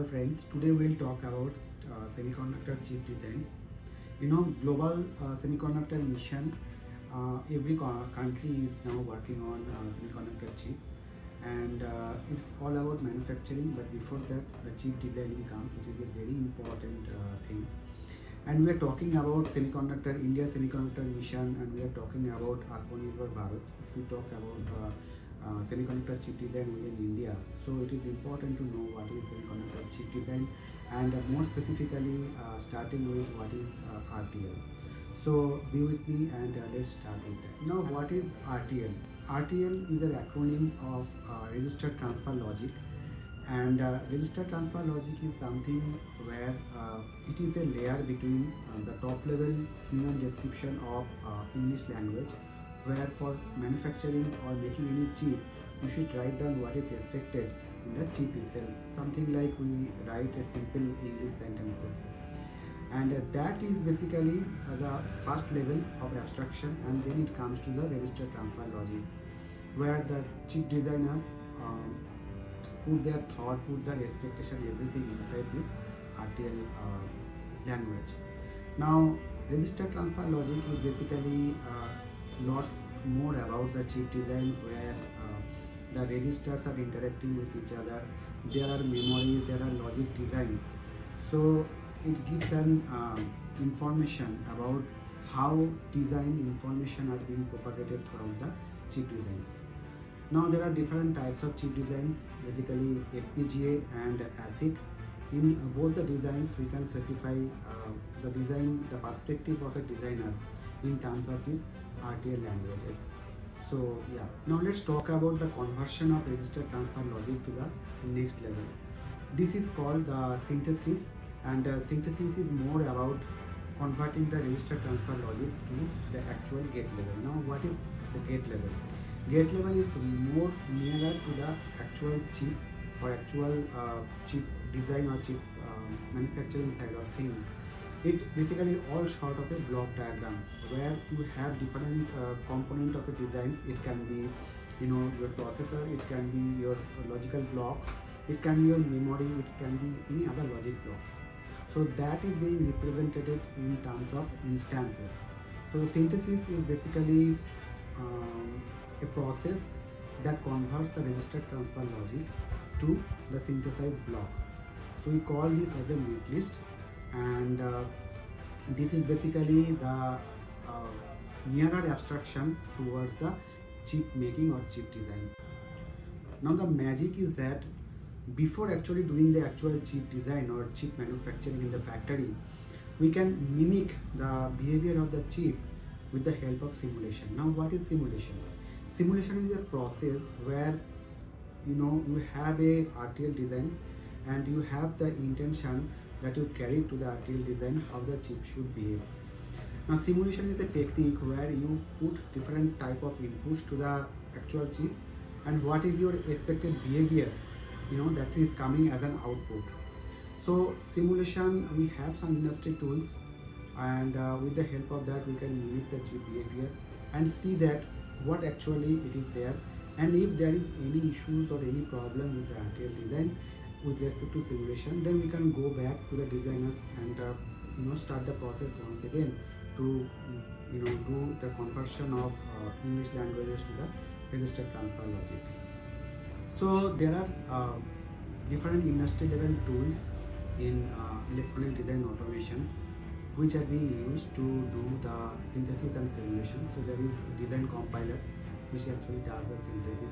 friends, today we'll talk about semiconductor chip design. Global semiconductor mission, every country is now working on semiconductor chip, and it's all about manufacturing. But before that, the chip designing comes, which is a very important thing. And we are talking about semiconductor, India semiconductor mission, and we are talking about Atmanirbhar Bharat. If we talk about semiconductor chip design within India, so it is important to know what is semiconductor chip design, and more specifically starting with what is RTL. So be with me and let's start with that. Now, what is RTL? RTL is an acronym of register transfer logic, and register transfer logic is something where it is a layer between the top level human description of English language, where for manufacturing or making any chip you should write down what is expected in the chip itself, something like we write a simple English sentences, and that is basically the first level of abstraction. And then it comes to the register transfer logic, where the chip designers put their thought, put their expectation, everything inside this RTL language. Now, register transfer logic is basically lot more about the chip design, where the registers are interacting with each other. There are memories, there are logic designs. So it gives an information about how design information are being propagated throughout the chip designs. Now there are different types of chip designs, basically FPGA and ASIC. In both the designs, we can specify the design, the perspective of a designers in terms of these RTL languages. So yeah, now let's talk about the conversion of register transfer logic to the next level. This is called the synthesis, and synthesis is more about converting the register transfer logic to the actual gate level. Now, what is the gate level? Gate level is more nearer to the actual chip or actual chip design or chip manufacturing side of things. It basically all sort of a block diagrams, where you have different component of a designs. It can be your processor, it can be your logical block, it can be your memory, it can be any other logic blocks. So that is being represented in terms of instances. So synthesis is basically a process that converts the register transfer logic to the synthesized block. So we call this as a netlist, and this is basically the nearer abstraction towards the chip making or chip design. Now the magic is that before actually doing the actual chip design or chip manufacturing in the factory, we can mimic the behavior of the chip with the help of simulation. Now, what is simulation? Simulation is a process where you have a RTL designs, and you have the intention that you carry to the RTL design how the chip should behave. Now, simulation is a technique where you put different type of inputs to the actual chip, and what is your expected behavior, that is coming as an output. So simulation, we have some industry tools, and with the help of that we can mimic the chip behavior and see that what actually it is there, and if there is any issues or any problem with the RTL design with respect to simulation, then we can go back to the designers and start the process once again to do the conversion of English languages to the register transfer logic. So there are different industry level tools in electronic design automation which are being used to do the synthesis and simulation. So there is design compiler which actually does the synthesis.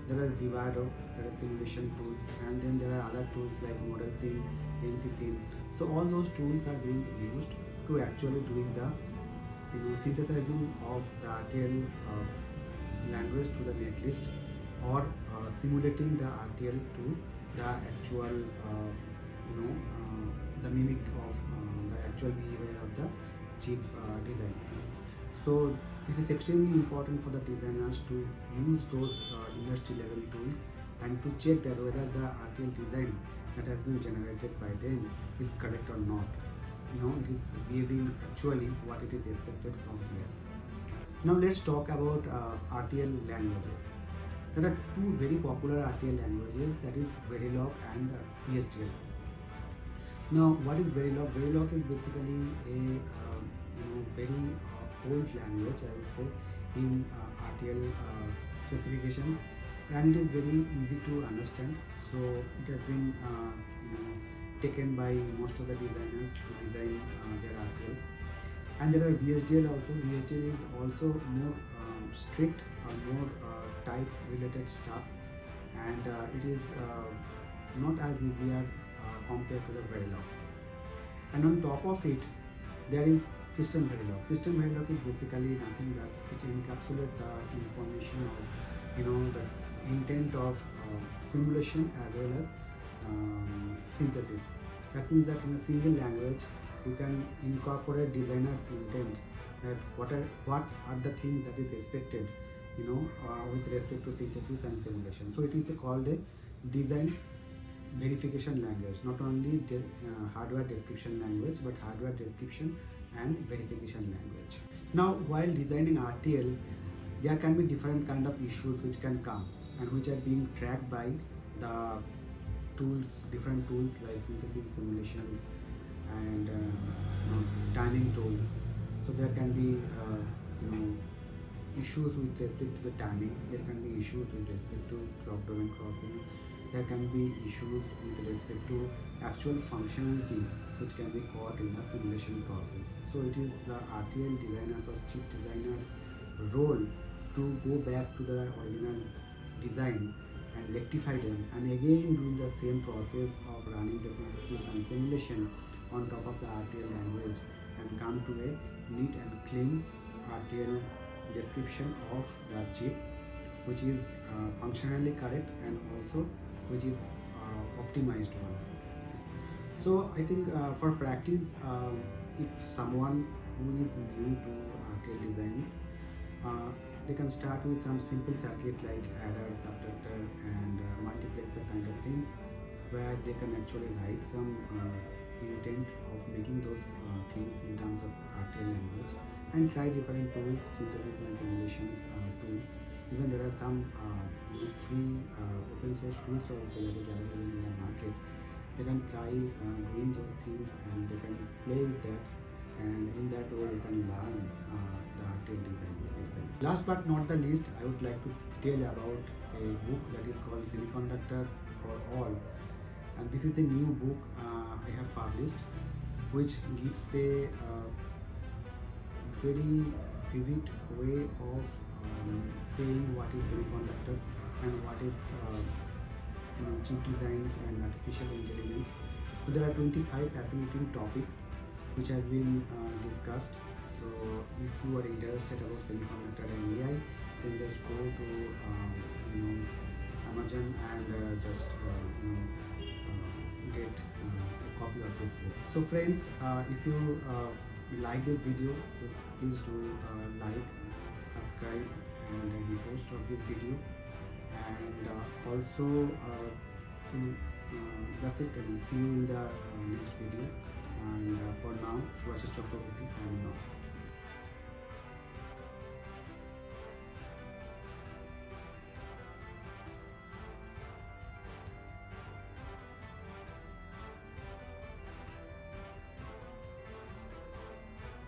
There are Vivado, there are simulation tools, and then there are other tools like ModelSim, NCSim. So all those tools are being used to actually doing the synthesizing of the RTL language to the netlist, or simulating the RTL to the actual the mimic of the actual behavior of the chip design. So it is extremely important for the designers to use those industry level tools and to check that whether the RTL design that has been generated by them is correct or not. It is behaving actually what it is expected from here. Now let's talk about RTL languages. There are two very popular RTL languages, that is Verilog and VHDL. Now, what is Verilog? Verilog is basically a very old language, I would say, in RTL specifications, and it is very easy to understand. So it has been taken by most of the designers to design their RTL. And there are VHDL also. VHDL is also more strict, more type related stuff, and it is not as easier compared to the Verilog. And on top of it, there is system Verilog. System Verilog is basically nothing but it encapsulates the information of the intent of simulation as well as synthesis. That means that in a single language you can incorporate designer's intent, that what are the things that is expected with respect to synthesis and simulation. So it is called a design verification language, not only hardware description language, but hardware description and verification language. Now, while designing RTL, there can be different kind of issues which can come and which are being tracked by the tools, different tools like synthesis, simulations, and timing tools. So there can be issues with respect to the timing. There can be issues with respect to clock domain crossing. There can be issues with respect to actual functionality which can be caught in the simulation process. So it is the RTL designers or chip designers' role to go back to the original design and rectify them, and again doing the same process of running the synthesis and simulation on top of the RTL language and come to a neat and clean RTL description of the chip, which is functionally correct and also which is optimized one. So I think for practice, if someone who is new to RTL designs, they can start with some simple circuit like adder, subtractor, and multiplexer kind of things, where they can actually write some intent of making those things in terms of RTL language, and try different tools, synthesis and simulations tools. Even there are some free open source tools also that is available in the market. They can try doing those things and they can play with that, and in that way they can learn the RTL design itself. Last but not the least, I would like to tell about a book that is called Semiconductor for All, and this is a new book I have published, which gives a very vivid way of saying what is semiconductor and what is chip designs and artificial intelligence. So there are 25 fascinating topics which has been discussed. So if you are interested about semiconductor and AI, then just go to Amazon and just get a copy of this book. So friends, if you like this video, so please do like, subscribe, and repost of this video, and also that's it, and see you in the next video. And for now, Subhasish Chakraborti signing off.